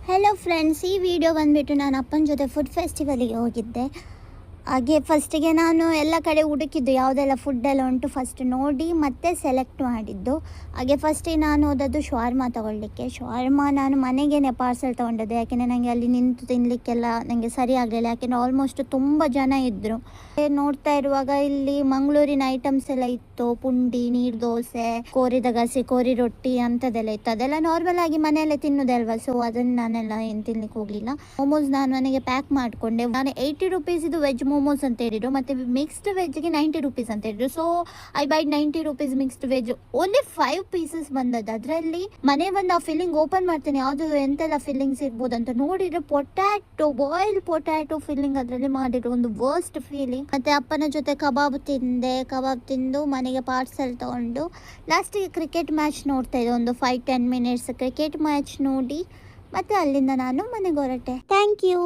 Hello friends, ಈ video ಬಂದುಬಿಟ್ಟು ನಾನು ಅಪ್ಪನ ಜೊತೆ ಫುಡ್ ಫೆಸ್ಟಿವಲಿಗೆ ಹೋಗಿದ್ದೆ. ಹಾಗೆ ಫಸ್ಟಿಗೆ ನಾನು ಎಲ್ಲ ಕಡೆ ಹುಡುಕಿದ್ದು ಯಾವುದೆಲ್ಲ ಫುಡ್ಡೆಲ್ಲ ಉಂಟು ಫಸ್ಟ್ ನೋಡಿ ಮತ್ತೆ ಸೆಲೆಕ್ಟ್ ಮಾಡಿದ್ದು. ಹಾಗೆ ಫಸ್ಟಿಗೆ ನಾನು ಹೋದದ್ದು ಶಾರ್ಮಾ ತೊಗೊಳ್ಳಿಕ್ಕೆ. ಶಾರ್ಮಾ ನಾನು ಮನೆಗೇ ಪಾರ್ಸೆಲ್ ತೊಗೊಂಡದ್ದು, ಯಾಕೆಂದರೆ ನನಗೆ ಅಲ್ಲಿ ನಿಂತು ತಿನ್ನಲಿಕ್ಕೆಲ್ಲ ನನಗೆ ಸರಿ ಆಗಲಿಲ್ಲ, ಯಾಕೆಂದರೆ ಆಲ್ಮೋಸ್ಟ್ ತುಂಬ ಜನ ಇದ್ದರು. ನೋಡ್ತಾ ಇರುವಾಗ ಇಲ್ಲಿ ಮಂಗಳೂರಿನ ಐಟಮ್ಸ್ ಎಲ್ಲ ಇತ್ತು, ಪುಂಡಿ, ನೀರು ದೋಸೆ, ಕೋರಿದ ಗಸಿ, ಕೋರಿ ರೊಟ್ಟಿ ಅಂಥದ್ದೆಲ್ಲ ಇತ್ತು. ಅದೆಲ್ಲ ನಾರ್ಮಲ್ ಆಗಿ ಮನೆಯಲ್ಲೇ ತಿನ್ನೋದಲ್ವ, ಸೊ ಅದನ್ನು ನಾನೆಲ್ಲ ಏನು ತಿನ್ಲಿಕ್ಕೆ ಹೋಗಲಿಲ್ಲ. ಮೋಮೋಸ್ ನಾನು ಮನೆಗೆ ಪ್ಯಾಕ್ ಮಾಡಿಕೊಂಡೆ. ನಾನು 80 ರುಪೀಸ್ ಇದು ವೆಜ್ ಮೋಮೋಸ್ ಅಂತ ಹೇಳಿದ್ರು, ಮತ್ತು ಮಿಕ್ಸ್ಡ್ ವೆಜ್ಗೆ 90 ರುಪೀಸ್ ಅಂತ ಹೇಳಿದ್ರು. So I by 90 rupees mixed veg. Only 5 pieces ಬಂದದ್ದು. ಅದರಲ್ಲಿ ಮನೆ ಬಂದು ಆ ಫಿಲ್ಲಿಂಗ್ ಓಪನ್ ಮಾಡ್ತೇನೆ, ಯಾವುದು ಎಂತೆಲ್ಲ ಫಿಲ್ಲಿಂಗ್ಸ್ ಇರ್ಬೋದು ಅಂತ ನೋಡಿದ್ರೆ ಪೊಟ್ಯಾಟೊ, ಬಾಯ್ಲ್ಡ್ ಪೊಟ್ಯಾಟೊ ಫಿಲ್ಲಿಂಗ್ ಅದರಲ್ಲಿ ಮಾಡಿರೋ ಒಂದು ವರ್ಸ್ಟ್ ಫೀಲಿಂಗ್. ಮತ್ತು ಅಪ್ಪನ ಜೊತೆ ಕಬಾಬ್ ತಿಂದೆ. ಕಬಾಬ್ ತಿಂದು ಮನೆಗೆ ಪಾರ್ಸೆಲ್ ತೊಗೊಂಡು ಲಾಸ್ಟಿಗೆ ಕ್ರಿಕೆಟ್ ಮ್ಯಾಚ್ ನೋಡ್ತಾ ಇದ್ದೆ. ಒಂದು 5-10 ಮಿನಿಟ್ಸ್ ಕ್ರಿಕೆಟ್ ಮ್ಯಾಚ್ ನೋಡಿ ಮತ್ತೆ ಅಲ್ಲಿಂದ ನಾನು ಮನೆಗೆ ಹೊರಟೆ. Thank you.